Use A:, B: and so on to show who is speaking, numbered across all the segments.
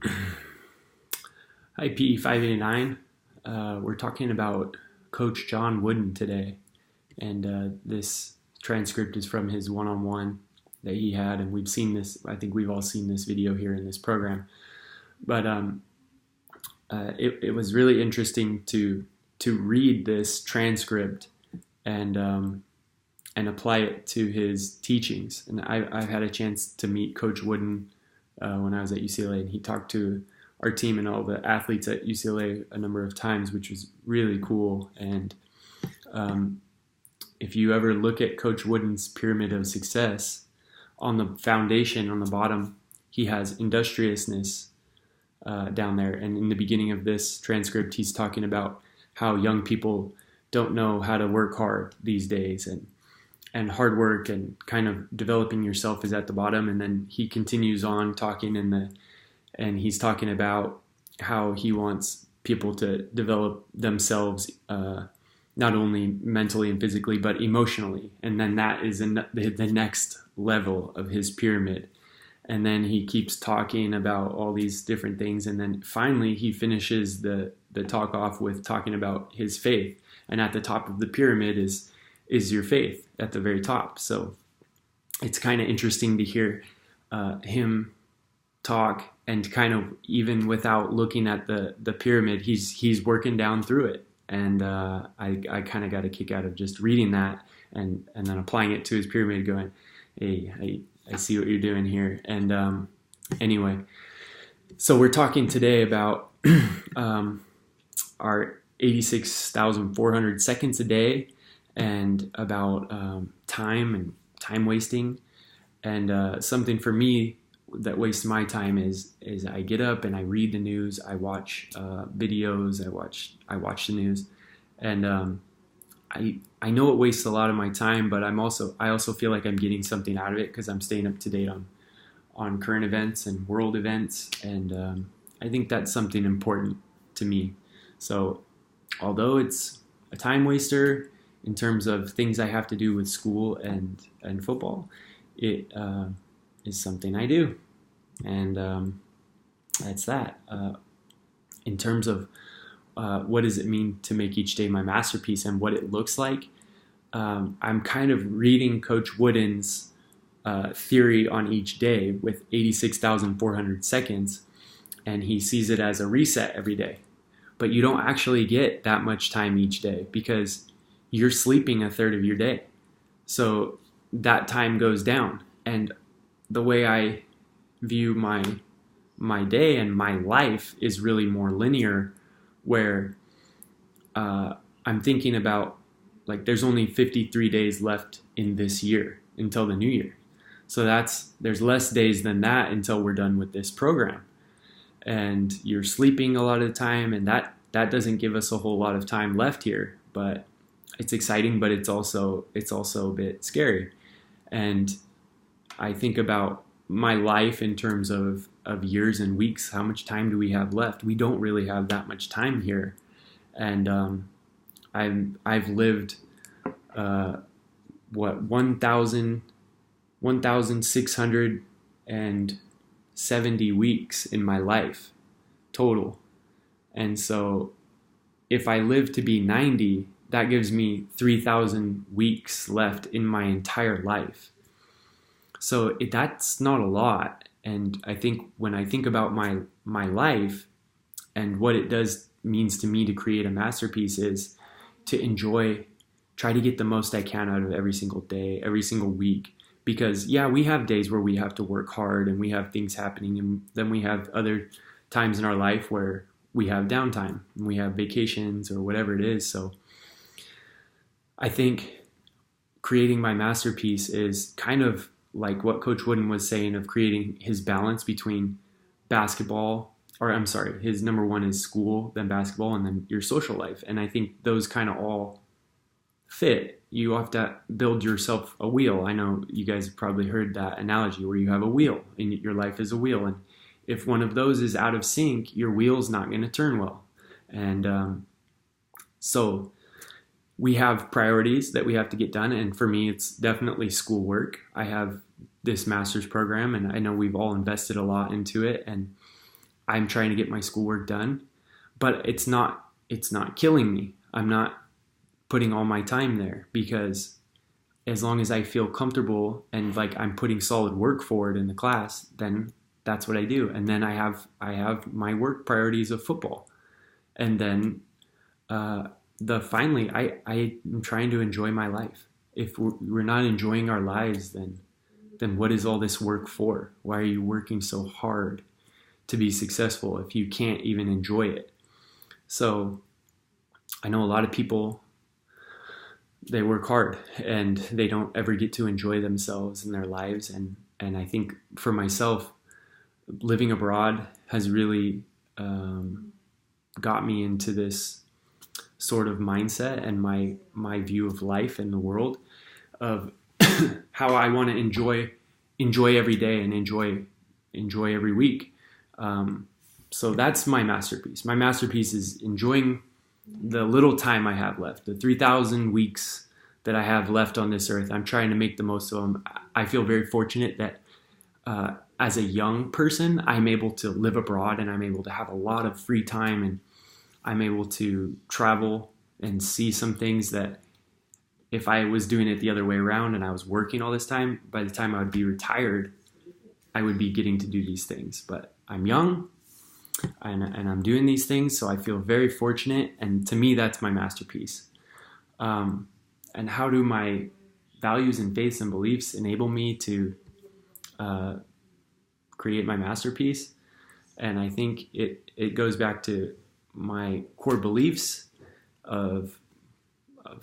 A: Hi, PE589. We're talking about Coach John Wooden today, and this transcript is from his one-on-one that he had, and we've seen this. I think we've all seen this video here in this program, but it was really interesting to read this transcript and apply it to his teachings. And I've had a chance to meet Coach Wooden when I was at UCLA, and he talked to our team and all the athletes at UCLA a number of times, which was really cool. And if you ever look at Coach Wooden's pyramid of success, on the foundation, on the bottom, he has industriousness down there. And in the beginning of this transcript, he's talking about how young people don't know how to work hard these days, and hard work and kind of developing yourself is at the bottom. And then he continues on talking and he's talking about how he wants people to develop themselves not only mentally and physically, but emotionally. And then that is the next level of his pyramid. And then he keeps talking about all these different things. And then finally he finishes the talk off with talking about his faith. And at the top of the pyramid is your faith at the very top. So it's kind of interesting to hear him talk, and kind of even without looking at the pyramid, he's working down through it. And I kind of got a kick out of just reading that and then applying it to his pyramid, going, hey, I see what you're doing here. And anyway, so we're talking today about our 86,400 seconds a day, and about time and time wasting. And something for me that wastes my time is I get up and I read the news, I watch videos, I watch the news, and I know it wastes a lot of my time, but I also feel like I'm getting something out of it because I'm staying up to date on current events and world events, and I think that's something important to me. So although it's a time waster in terms of things I have to do with school and football, it is something I do. And that's that. In terms of what does it mean to make each day my masterpiece and what it looks like, I'm kind of reading Coach Wooden's theory on each day with 86,400 seconds, and he sees it as a reset every day. But you don't actually get that much time each day because you're sleeping a third of your day. So that time goes down. And the way I view my day and my life is really more linear, where I'm thinking about, like, there's only 53 days left in this year until the new year. So there's less days than that until we're done with this program. And you're sleeping a lot of the time, and that doesn't give us a whole lot of time left here. But it's exciting, but it's also a bit scary. And I think about my life in terms of years and weeks. How much time do we have left? We don't really have that much time here. And I've lived 1,670 weeks in my life total. And so if I live to be 90, that gives me 3,000 weeks left in my entire life. So that's not a lot. And I think when I think about my life and what it means to me to create a masterpiece, is to try to get the most I can out of every single day, every single week. Because yeah, we have days where we have to work hard and we have things happening, and then we have other times in our life where we have downtime and we have vacations or whatever it is. So I think creating my masterpiece is kind of like what Coach Wooden was saying, of creating his balance between his number one is school, then basketball, and then your social life. And I think those kind of all fit. You have to build yourself a wheel. I know you guys have probably heard that analogy where you have a wheel and your life is a wheel. And if one of those is out of sync, your wheel's not going to turn well. And so we have priorities that we have to get done. And for me, it's definitely schoolwork. I have this master's program, and I know we've all invested a lot into it. And I'm trying to get my schoolwork done, but it's not killing me. I'm not putting all my time there, because as long as I feel comfortable and like I'm putting solid work forward in the class, then that's what I do. And then I have my work priorities of football. And then finally, I'm trying to enjoy my life. If we're not enjoying our lives, then what is all this work for? Why are you working so hard to be successful if you can't even enjoy it? So I know a lot of people, they work hard and they don't ever get to enjoy themselves in their lives. And I think for myself, living abroad has really got me into this sort of mindset and my view of life and the world, of how I want to enjoy every day and enjoy every week. So that's my masterpiece. My masterpiece is enjoying the little time I have left, the 3,000 weeks that I have left on this earth. I'm trying to make the most of them. I feel very fortunate that as a young person, I'm able to live abroad and I'm able to have a lot of free time, and I'm able to travel and see some things that if I was doing it the other way around and I was working all this time, by the time I would be retired, I would be getting to do these things. But I'm young and I'm doing these things, so I feel very fortunate. And to me, that's my masterpiece. And how do my values and faiths and beliefs enable me to create my masterpiece? And I think it goes back to my core beliefs of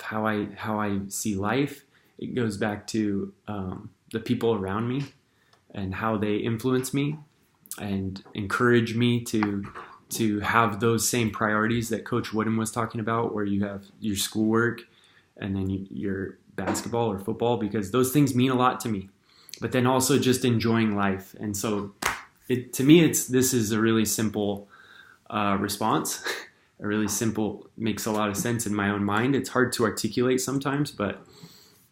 A: how I see life. It goes back to the people around me and how they influence me and encourage me to have those same priorities that Coach Wooden was talking about, where you have your schoolwork and then your basketball or football, because those things mean a lot to me. But then also just enjoying life. And so to me, this is a really simple response. A really simple, makes a lot of sense in my own mind. It's hard to articulate sometimes, but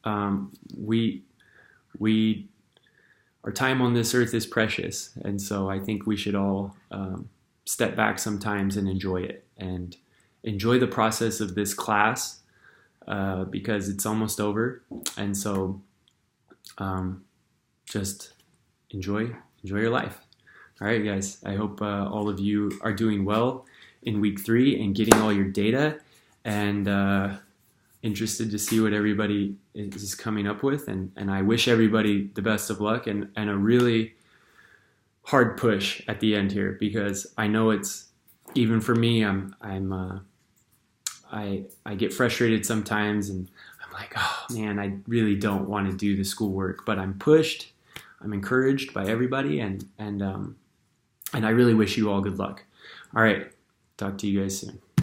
A: our time on this earth is precious. And so I think we should all step back sometimes and enjoy it, and enjoy the process of this class because it's almost over. And so just enjoy your life. All right, guys, I hope all of you are doing well in week 3 and getting all your data, and interested to see what everybody is coming up with. And I wish everybody the best of luck and a really hard push at the end here, because I know it's, even for me, I get frustrated sometimes, and I'm like, oh man, I really don't want to do the schoolwork, but I'm pushed, I'm encouraged by everybody, and I really wish you all good luck. All right, talk to you guys soon.